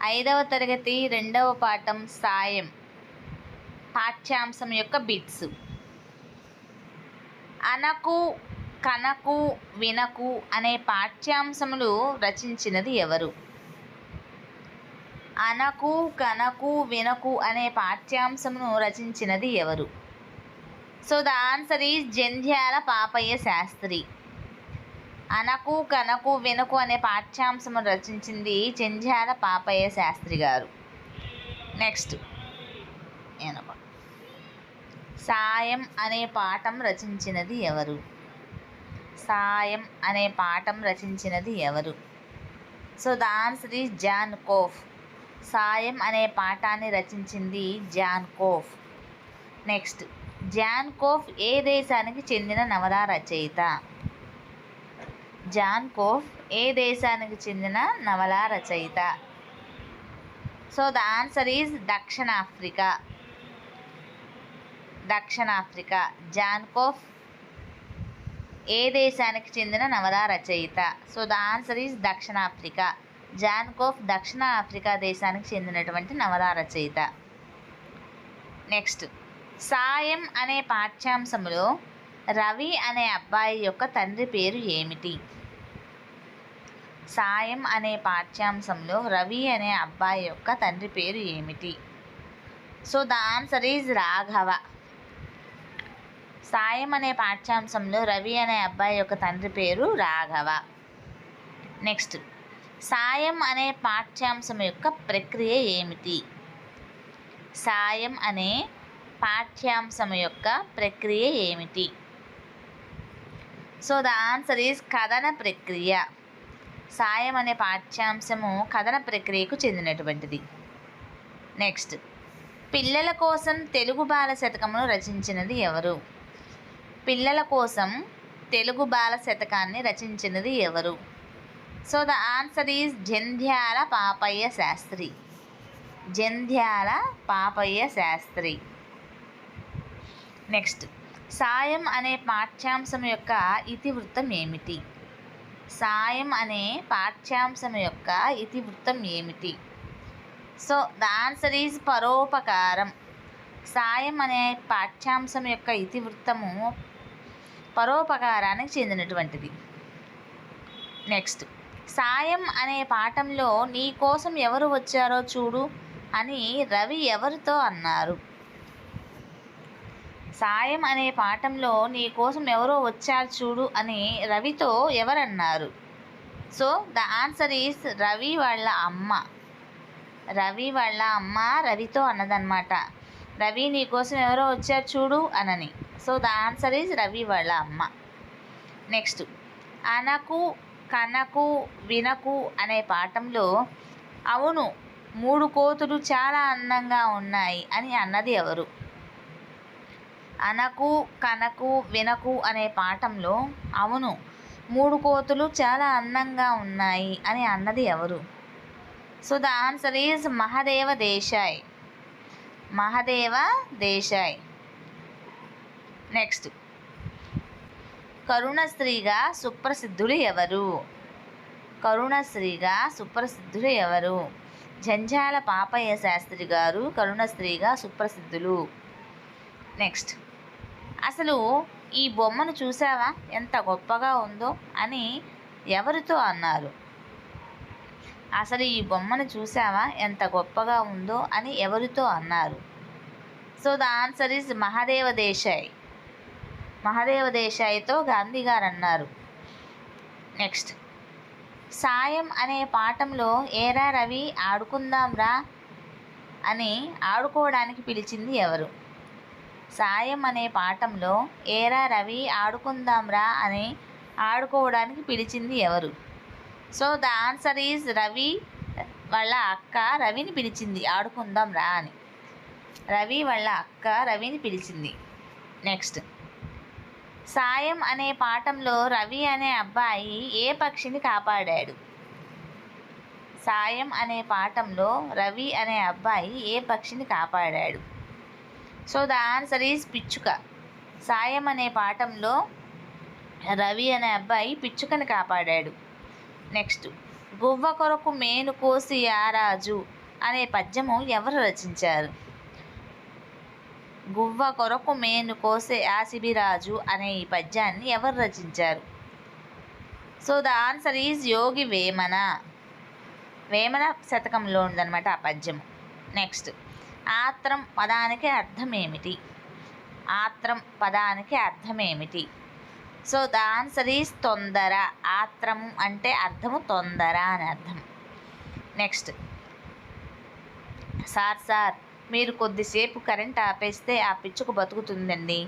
5వ తరగతి 2వ పాఠం సాయం పాఠ్యాంశం యొక్క బిట్స్. అనకు కనకు వినకు అనే పాఠ్యాంశములు రచించినది ఎవరు? అనకు కనకు వినకు అనే పాఠ్యాంశమును రచించినది ఎవరు? So the answer is Jandhyala Papayya Sastri. అనకు కనకు వినకు అనే పాఠ్యాంశము రచించింది జంధ్యాల పాపయ్య శాస్త్రి గారు. నెక్స్ట్ సాయం అనే పాఠం రచించినది ఎవరు? సాయం అనే పాఠం రచించినది ఎవరు? So the answer is John Koff. సాయం అనే పాఠాన్ని రచించింది John Koff. Next, John Koff ఏ దేశానికి చెందిన నవలా రచయిత? జాన్ కోఫ్ ఏ దేశానికి చెందిన నవలా రచయిత? సో ద ఆన్సర్ ఈజ్ దక్షిణాఫ్రికా. దక్షిణాఫ్రికా. జాన్ కోఫ్ ఏ దేశానికి చెందిన నవలా రచయిత? సో ద ఆన్సర్ ఈజ్ దక్షిణాఫ్రికా. జాన్ కోఫ్ దక్షిణ ఆఫ్రికా దేశానికి చెందినటువంటి నవలా రచయిత. నెక్స్ట్, సాయం అనే పాఠ్యాంశంలో రవి అనే అబ్బాయి యొక్క తండ్రి పేరు ఏమిటి? సాయం అనే పాఠ్యాంశంలో రవి అనే అబ్బాయి యొక్క తండ్రి పేరు ఏమిటి? So the answer is Raghava. సాయం అనే పాఠ్యాంశంలో రవి అనే అబ్బాయి యొక్క తండ్రి పేరు రాఘవ. నెక్స్ట్, సాయం అనే పాఠ్యాంశం యొక్క ప్రక్రియ ఏమిటి? సాయం అనే పాఠ్యాంశం యొక్క ప్రక్రియ ఏమిటి? సో ద ఆన్సర్ ఈజ్ కథన ప్రక్రియ. సాయం అనే పాఠ్యాంశము కథన ప్రక్రియకు చెందినటువంటిది. నెక్స్ట్, పిల్లల కోసం తెలుగు బాల శతకమును రచించినది ఎవరు? పిల్లల కోసం తెలుగు బాల శతకాన్ని రచించినది ఎవరు? So the answer is Jandhyala Papayya Sastri. Jandhyala Papayya Sastri. Next, సాయం అనే పాఠ్యాంశం యొక్క ఇతివృత్తం ఏమిటి? సాయం అనే పాఠ్యాంశం యొక్క ఇతివృత్తం ఏమిటి? సో ద ఆన్సర్ ఈజ్ పరోపకారం. సాయం అనే పాఠ్యాంశం యొక్క ఇతివృత్తము పరోపకారానికి చెందినటువంటిది. నెక్స్ట్, సాయం అనే పాఠంలో నీ కోసం ఎవరు వచ్చారో చూడు అని రవి ఎవరితో అన్నారు? సాయం అనే పాఠంలో నీ కోసం ఎవరో వచ్చారు చూడు అని రవితో ఎవరన్నారు? So the answer is Ravi వాళ్ళ అమ్మ. రవి వాళ్ళ అమ్మ రవితో అన్నదన్నమాట. రవి నీ కోసం ఎవరో వచ్చారు చూడు అనని. So the answer is Ravi వాళ్ళ అమ్మ. నెక్స్ట్, అనకు కనకు వినకు అనే పాఠంలో అవును 3 కోతులు చాలా అందంగా ఉన్నాయి అని అన్నది ఎవరు? అనకు కనకు వినకు అనే పాఠంలో అవును 3 కోతులు చాలా అందంగా ఉన్నాయి అని అన్నది ఎవరు? So the answer is Mahadev Desai. Mahadev Desai. Next, కరుణశ్రీగా సుప్రసిద్ధులు ఎవరు? కరుణశ్రీగా సుప్రసిద్ధులు ఎవరు? జంధ్యాల పాపయ్య శాస్త్రి గారు కరుణశ్రీగా సుప్రసిద్ధులు. నెక్స్ట్, అసలు ఈ బొమ్మను చూసావా ఎంత గొప్పగా ఉందో అని ఎవరితో అన్నారు? అసలు ఈ బొమ్మను చూసావా ఎంత గొప్పగా ఉందో అని ఎవరితో అన్నారు? So the answer is Mahadev Desai. Mahadev దేశాయ్తో గాంధీ గారు అన్నారు. నెక్స్ట్, సాయం అనే పాఠంలో ఏరా రవి ఆడుకుందాం రా అని ఆడుకోవడానికి పిలిచింది ఎవరు? సాయం అనే పాఠంలో ఏరా రవి ఆడుకుందాం రా అని ఆడుకోవడానికి పిలిచింది ఎవరు? So the answer is Ravi వాళ్ళ అక్క రవిని పిలిచింది ఆడుకుందాం రా అని. రవి వాళ్ళ అక్క రవిని పిలిచింది. నెక్స్ట్, సాయం అనే పాఠంలో రవి అనే అబ్బాయి ఏ పక్షిని కాపాడాడు? సాయం అనే పాఠంలో రవి అనే అబ్బాయి ఏ పక్షిని కాపాడాడు? సో ద ఆన్సర్ ఈజ్ పిచ్చుక. సాయం అనే పాఠంలో రవి అనే అబ్బాయి పిచ్చుకని కాపాడాడు. నెక్స్ట్, గువ్వ కొరకు మేను కోసి యారాజు అనే పద్యము ఎవరు రచించారు? గువ్వ కొరకు మేను కోసే యాసిబిరాజు అనే ఈ పద్యాన్ని ఎవరు రచించారు? So the answer is Yogi Vemana. Vemana శతకంలో ఉందన్నమాట ఆ పద్యము. నెక్స్ట్, ఆత్రం పదానికి అర్థం ఏమిటి? ఆత్రం పదానికి అర్థం ఏమిటి? సో ద ఆన్సర్ ఈజ్ తొందర. ఆత్రము అంటే అర్థము తొందర అని అర్థం. నెక్స్ట్, సార్ మీరు కొద్దిసేపు కరెంట్ ఆపేస్తే ఆ పిచ్చుకు బతుకుతుందండి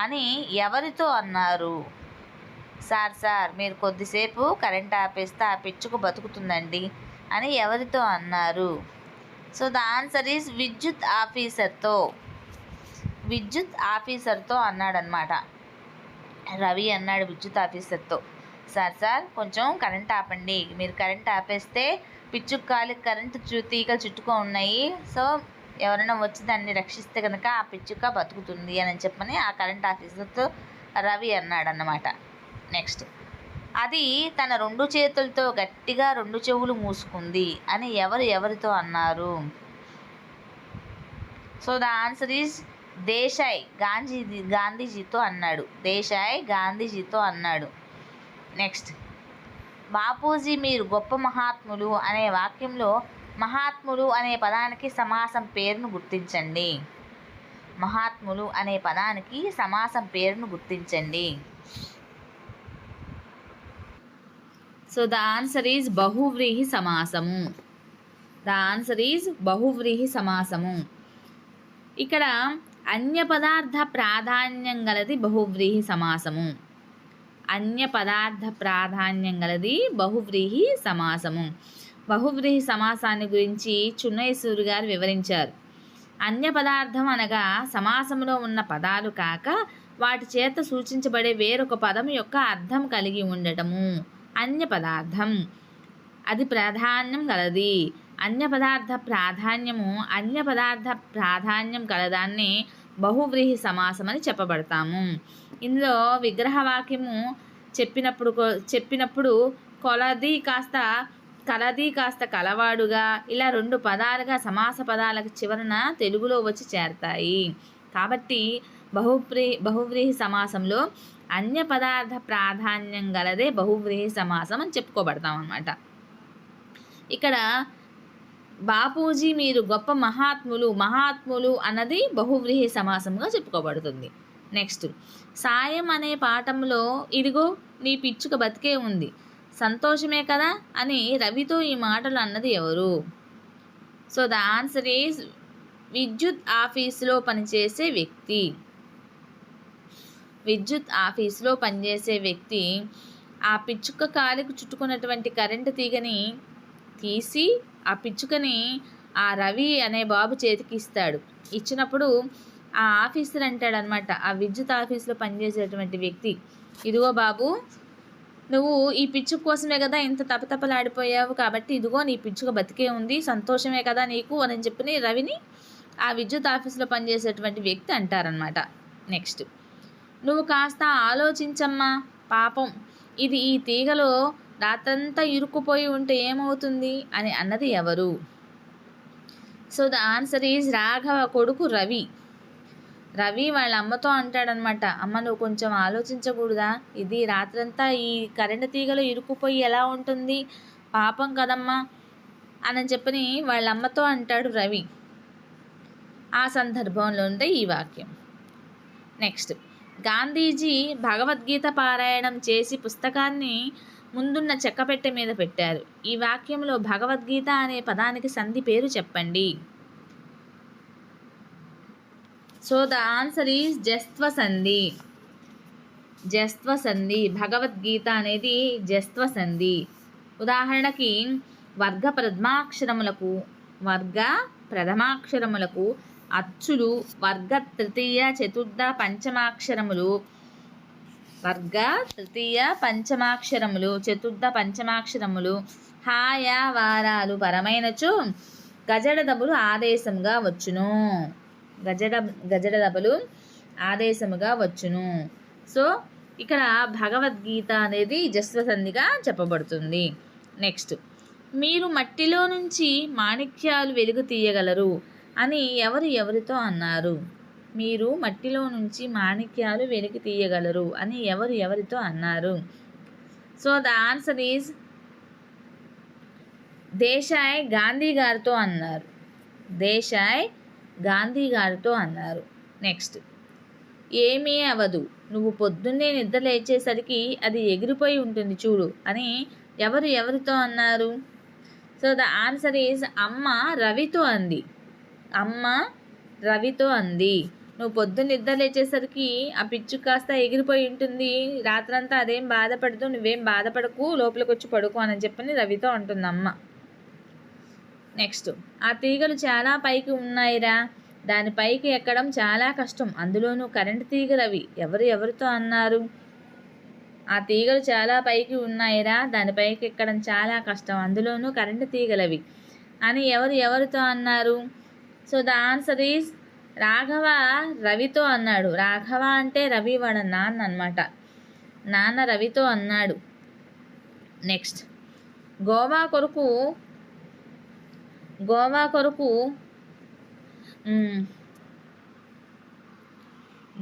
అని ఎవరితో అన్నారు? సార్ మీరు కొద్దిసేపు కరెంట్ ఆపేస్తే ఆ పిచ్చుకు బతుకుతుందండి అని ఎవరితో అన్నారు? సో ద ఆన్సర్ ఈజ్ విద్యుత్ ఆఫీసర్తో. విద్యుత్ ఆఫీసర్తో అన్నాడనమాట. రవి అన్నాడు విద్యుత్ ఆఫీసర్తో, సార్ కొంచెం కరెంట్ ఆపండి, మీరు కరెంట్ ఆపేస్తే పిచ్చుకు కాలికి కరెంటు తీగలు చుట్టుకో ఉన్నాయి, సో ఎవరైనా వచ్చి దాన్ని రక్షిస్తే కనుక ఆ పిచ్చుక బతుకుతుంది అని చెప్పని ఆ కరెంట్ ఆఫీసర్తో రవి అన్నాడన్నమాట. నెక్స్ట్, అది తన 2 చేతులతో గట్టిగా 2 చెవులు మూసుకుంది అని ఎవరితో అన్నారు? So the answer is Desai గాంధీజీతో అన్నాడు. దేశాయ్ గాంధీజీతో అన్నాడు. నెక్స్ట్, బాపూజీ మీరు గొప్ప మహాత్ములు అనే వాక్యంలో మహాత్ములు అనే పదానికి సమాసం పేరును గుర్తించండి. మహాత్ములు అనే పదానికి సమాసం పేరును గుర్తించండి. సో ద ఆన్సర్ ఈజ్ బహువ్రీహి సమాసము. ద ఆన్సర్ ఈజ్ బహువ్రీహి సమాసము. ఇక్కడ అన్య పదార్థ ప్రాధాన్యం గలది బహువ్రీహి సమాసము. అన్య పదార్థ ప్రాధాన్యం గలది బహువ్రీహి సమాసము. బహువ్రీహి సమాసాన్ని గురించి చున్నయసూరి గారు వివరించారు. అన్య పదార్థం అనగా సమాసంలో ఉన్న పదాలు కాక వాటి చేత సూచించబడే వేరొక పదం యొక్క అర్థం కలిగి ఉండటము అన్య పదార్థం. అది ప్రాధాన్యం గలది. అన్య పదార్థ ప్రాధాన్యము అన్య పదార్థ ప్రాధాన్యం కలదాన్ని బహువ్రీహి సమాసం అని చెప్పబడతాము. ఇందులో విగ్రహవాక్యము చెప్పినప్పుడు కలది కాస్త కలవాడుగా ఇలా 2 పదాలుగా సమాస పదాలకు చివరన తెలుగులో వచ్చి చేరతాయి. కాబట్టి బహువ్రీహి సమాసంలో అన్య పదార్థ ప్రాధాన్యం గలదే బహువ్రీహి సమాసం అని చెప్పుకోబడతాం అన్నమాట. ఇక్కడ బాపూజీ మీరు గొప్ప మహాత్ములు అన్నది బహువ్రీహి సమాసంగా చెప్పుకోబడుతుంది. నెక్స్ట్, సాయం అనే పాఠంలో ఇదిగో నీ పిచ్చుక బతికే ఉంది, సంతోషమే కదా అని రవితో ఈ మాటలు అన్నది ఎవరు? సో ద ఆన్సర్ ఈజ్ విద్యుత్ ఆఫీసులో పనిచేసే వ్యక్తి. విద్యుత్ ఆఫీసులో పనిచేసే వ్యక్తి ఆ పిచ్చుక కాలికి చుట్టుకున్నటువంటి కరెంటు తీగని తీసి ఆ పిచ్చుకని ఆ రవి అనే బాబు చేతికి ఇస్తాడు. ఇచ్చినప్పుడు ఆ ఆఫీసర్ అంటాడనమాట, ఆ విద్యుత్ ఆఫీసులో పనిచేసేటువంటి వ్యక్తి, ఇదిగో బాబు నువ్వు ఈ పిచ్చుక కోసమే కదా ఇంత తపతపలాడిపోయావు, కాబట్టి ఇదిగో నీ పిచ్చుక బతికే ఉంది, సంతోషమే కదా నీకు అని చెప్పి రవిని ఆ విద్యుత్ ఆఫీసులో పనిచేసేటువంటి వ్యక్తి అంటారనమాట. నెక్స్ట్, నువ్వు కాస్త ఆలోచించమ్మా, పాపం ఇది ఈ తీగలో రాత్రంతా ఇరుక్కుపోయి ఉంటే ఏమవుతుంది అని అన్నది ఎవరు? So the answer is Raghava కొడుకు రవి. రవి వాళ్ళ అమ్మతో అంటాడనమాట, అమ్మ నువ్వు కొంచెం ఆలోచించకూడదా, ఇది రాత్రంతా ఈ కరెంటు తీగలో ఇరుక్కుపోయి ఎలా ఉంటుంది, పాపం కదమ్మా అని చెప్పని వాళ్ళ అమ్మతో అంటాడు రవి. ఆ సందర్భంలో ఉండే ఈ వాక్యం. నెక్స్ట్, గాంధీజీ భగవద్గీత పారాయణం చేసి పుస్తకాన్ని ముందున్న చెక్కపెట్టె మీద పెట్టారు. ఈ వాక్యంలో భగవద్గీత అనే పదానికి సంధి పేరు చెప్పండి. సో ద ఆన్సర్ ఈజ్ జస్త్వ సంధి. జస్త్వ సంధి. భగవద్గీత అనేది జస్త్వ సంధి. ఉదాహరణకి వర్గ ప్రథమాక్షరములకు అచ్చులు, వర్గ తృతీయ చతుర్థ పంచమాక్షరములు, చతుర్థ పంచమాక్షరములు హాయా వారాలు పరమైనచో గజడదబులు ఆదేశముగా వచ్చును. గజడదబులు ఆదేశముగా వచ్చును. సో ఇక్కడ భగవద్గీత అనేది జస్వసంధిగా చెప్పబడుతుంది. నెక్స్ట్, మీరు మట్టిలో నుంచి మాణిక్యాలు వెలుగు తీయగలరు అని ఎవరితో అన్నారు? మీరు మట్టిలో నుంచి మాణిక్యాలు వెలికి తీయగలరు అని ఎవరితో అన్నారు? So the answer is Desai Gandhi గారితో అన్నారు. దేశాయ్ గాంధీ గారితో అన్నారు. నెక్స్ట్, ఏమీ అవదు, నువ్వు పొద్దున్నే నిద్ర లేచేసరికి అది ఎగిరిపోయి ఉంటుంది చూడు అని ఎవరితో అన్నారు? సో ద ఆన్సర్ ఈజ్ అమ్మ రవితో అంది. అమ్మ రవితో అంది. నువ్వు పొద్దున్న నిద్ర లేచేసరికి ఆ పిచ్చు కాస్త ఎగిరిపోయి ఉంటుంది, రాత్రంతా అదేం బాధపడదు, నువ్వేం బాధపడకు, లోపలికి వచ్చి పడుకో అని చెప్పని రవితో అంటుంది అమ్మ. నెక్స్ట్, ఆ తీగలు చాలా పైకి ఉన్నాయిరా, దాని పైకి ఎక్కడం చాలా కష్టం, అందులోనూ కరెంటు తీగలవి ఎవరితో అన్నారు? ఆ తీగలు చాలా పైకి ఉన్నాయిరా, దానిపైకి ఎక్కడం చాలా కష్టం, అందులోనూ కరెంటు తీగలవి అని ఎవరితో అన్నారు? So the answer is Raghava రవితో అన్నాడు. రాఘవ అంటే రవి వాడ నాన్న అన్నమాట. నాన్న రవితో అన్నాడు. నెక్స్ట్, గోవా కొరకు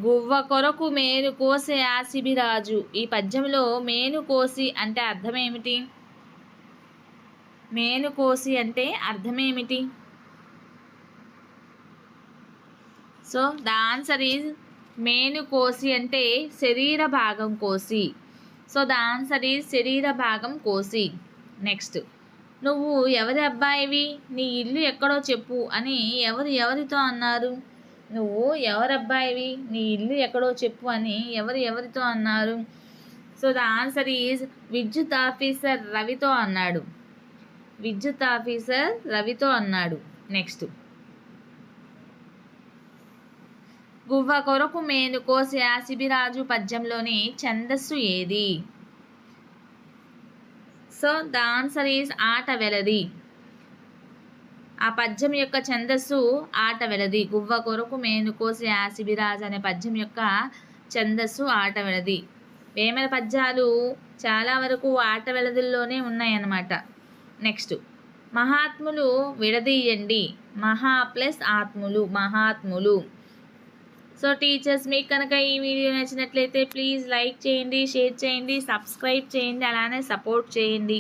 గువ్వ కొరకు మేను కోసే ఆసిబిరాజు. ఈ పద్యంలో మేను కోసి అంటే అర్థమేమిటి? మేను కోసి అంటే అర్థమేమిటి? సో ద ఆన్సర్ ఈజ్ మేను కోసి అంటే శరీర భాగం కోసి. సో ద ఆన్సర్ ఈజ్ శరీర భాగం కోసి. నెక్స్ట్, నువ్వు ఎవరి అబ్బాయివి, నీ ఇల్లు ఎక్కడో చెప్పు అని ఎవరితో అన్నారు? నువ్వు ఎవరి అబ్బాయివి, నీ ఇల్లు ఎక్కడో చెప్పు అని ఎవరితో అన్నారు? సో ద ఆన్సర్ ఈజ్ విద్యుత్ ఆఫీసర్ రవితో అన్నాడు. విద్యుత్ ఆఫీసర్ రవితో అన్నాడు. నెక్స్ట్, గువ్వ కొరకు మేను కోసి ఆసిబిరాజు పద్యంలోని ఛందస్సు ఏది? సో ద ఆన్సర్ ఈజ్ ఆట వెలది. ఆ పద్యం యొక్క ఛందస్సు ఆట వెలది. గువ్వ కొరకు మేను కోసి ఆసిబిరాజు అనే పద్యం యొక్క ఛందస్సు ఆట వెలది. వేమన పద్యాలు చాలా వరకు ఆట వెలదుల్లోనే ఉన్నాయన్నమాట. నెక్స్ట్, మహాత్ములు విడదీయండి. మహా ప్లస్ ఆత్ములు, మహాత్ములు. సో టీచర్స్, మీకు కనుక ఈ వీడియో నచ్చినట్లయితే ప్లీజ్ లైక్ చేయండి, షేర్ చేయండి, సబ్స్క్రైబ్ చేయండి, అలానే సపోర్ట్ చేయండి.